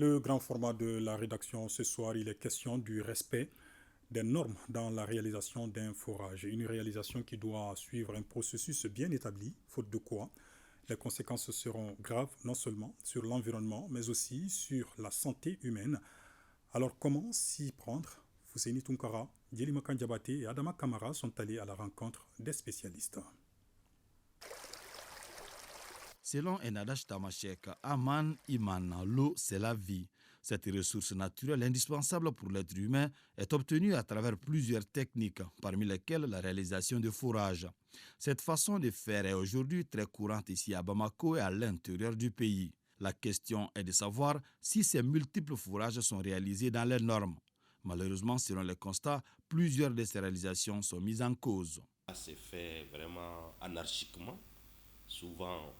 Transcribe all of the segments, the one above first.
Le grand format de la rédaction ce soir, il est question du respect des normes dans la réalisation d'un forage. Une réalisation qui doit suivre un processus bien établi, faute de quoi les conséquences seront graves non seulement sur l'environnement, mais aussi sur la santé humaine. Alors comment s'y prendre? Fousseini Tunkara, Djelima Kandjabate et Adama Kamara sont allés à la rencontre des spécialistes. Selon Enadash Tamashek, Aman Iman, l'eau, c'est la vie. Cette ressource naturelle indispensable pour l'être humain est obtenue à travers plusieurs techniques, parmi lesquelles la réalisation de fourrages. Cette façon de faire est aujourd'hui très courante ici à Bamako et à l'intérieur du pays. La question est de savoir si ces multiples fourrages sont réalisés dans les normes. Malheureusement, selon les constats, plusieurs de ces réalisations sont mises en cause. C'est fait vraiment anarchiquement. Souvent,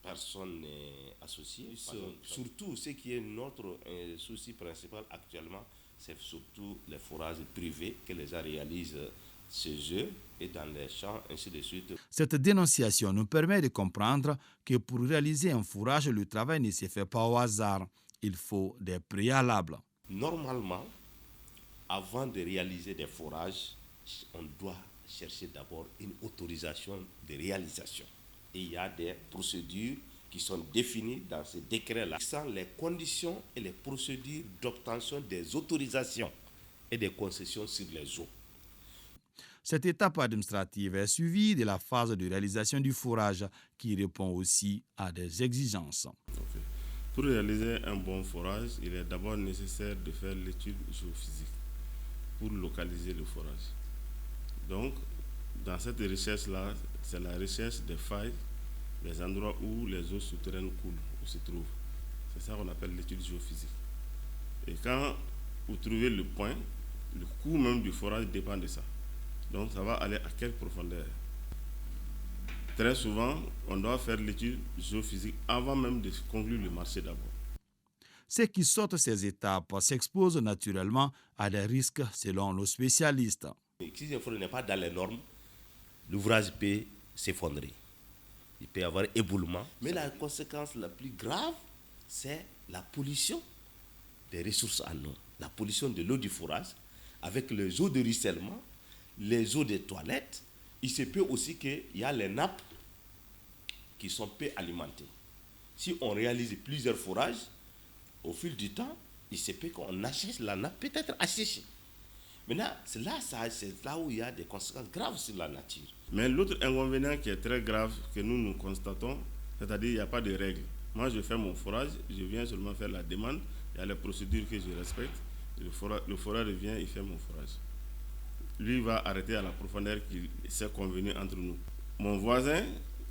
personne n'est associé. Surtout, ce qui est notre souci principal actuellement, c'est surtout les forages privés que les gens réalisent chez eux et dans les champs, ainsi de suite. Cette dénonciation nous permet de comprendre que pour réaliser un fourrage, le travail ne se fait pas au hasard. Il faut des préalables. Normalement, avant de réaliser des forages, on doit chercher d'abord une autorisation de réalisation. Et il y a des procédures qui sont définies dans ce décret-là, sans les conditions et les procédures d'obtention des autorisations et des concessions sur les eaux. Cette étape administrative est suivie de la phase de réalisation du fourrage qui répond aussi à des exigences. Okay. Pour réaliser un bon forage, il est d'abord nécessaire de faire l'étude géophysique pour localiser le forage. Donc, dans cette recherche-là, c'est la recherche des failles, des endroits où les eaux souterraines coulent, où se trouvent. C'est ça qu'on appelle l'étude géophysique. Et quand vous trouvez le point, le coût même du forage dépend de ça. Donc, ça va aller à quelle profondeur? Très souvent, on doit faire l'étude géophysique avant même de conclure le marché d'abord. Ceux qui sortent ces étapes s'exposent naturellement à des risques selon nos spécialistes. Si le forage n'est pas dans les normes, l'ouvrage peut s'effondrer. Il peut y avoir éboulement. Mais la conséquence la plus grave, c'est la pollution des ressources en eau. La pollution de l'eau du forage avec les eaux de ruissellement, les eaux des toilettes. Il se peut aussi qu'il y a les nappes qui sont peu alimentées. Si on réalise plusieurs forages, au fil du temps, il se peut qu'on achète la nappe peut-être asséchée. Maintenant, c'est là où il y a des conséquences graves sur la nature. Mais l'autre inconvénient qui est très grave que nous constatons, c'est-à-dire qu'il n'y a pas de règles. Moi, je fais mon forage, je viens seulement faire la demande, il y a les procédures que je respecte. Le forage vient, il fait mon forage. Lui va arrêter à la profondeur qu'il s'est convenu entre nous. Mon voisin,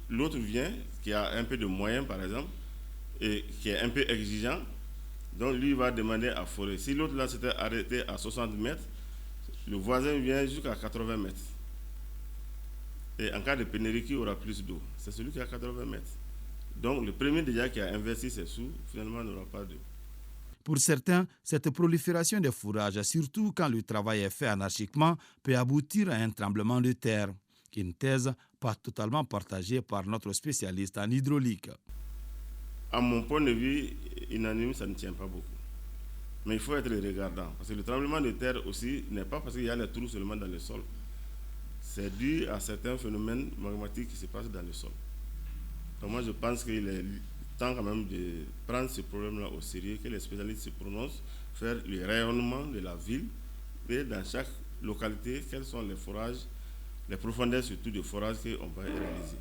l'autre vient, qui a un peu de moyens par exemple, et qui est un peu exigeant, donc lui va demander à forer. Si l'autre là s'était arrêté à 60 mètres, le voisin vient jusqu'à 80 mètres. Et en cas de pénurie, qui aura plus d'eau? C'est celui qui a 80 mètres. Donc le premier déjà qui a investi ses sous, finalement n'aura pas d'eau. Pour certains, cette prolifération des fourrages, surtout quand le travail est fait anarchiquement, peut aboutir à un tremblement de terre. Une thèse pas totalement partagée par notre spécialiste en hydraulique. À mon point de vue, unanime, ça ne tient pas beaucoup. Mais il faut être regardant. Parce que le tremblement de terre aussi n'est pas parce qu'il y a les trous seulement dans le sol. C'est dû à certains phénomènes magmatiques qui se passent dans le sol. Donc moi, je pense qu'il est temps quand même de prendre ce problème-là au sérieux, que les spécialistes se prononcent, faire le rayonnement de la ville et dans chaque localité, quels sont les forages, les profondeurs surtout de forages qu'on va réaliser.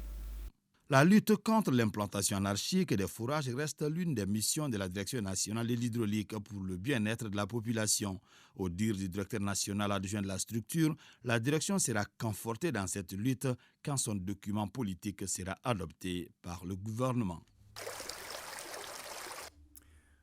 La lutte contre l'implantation anarchique des fourrages reste l'une des missions de la Direction nationale de l'hydraulique pour le bien-être de la population. Au dire du directeur national adjoint de la structure, la direction sera confortée dans cette lutte quand son document politique sera adopté par le gouvernement.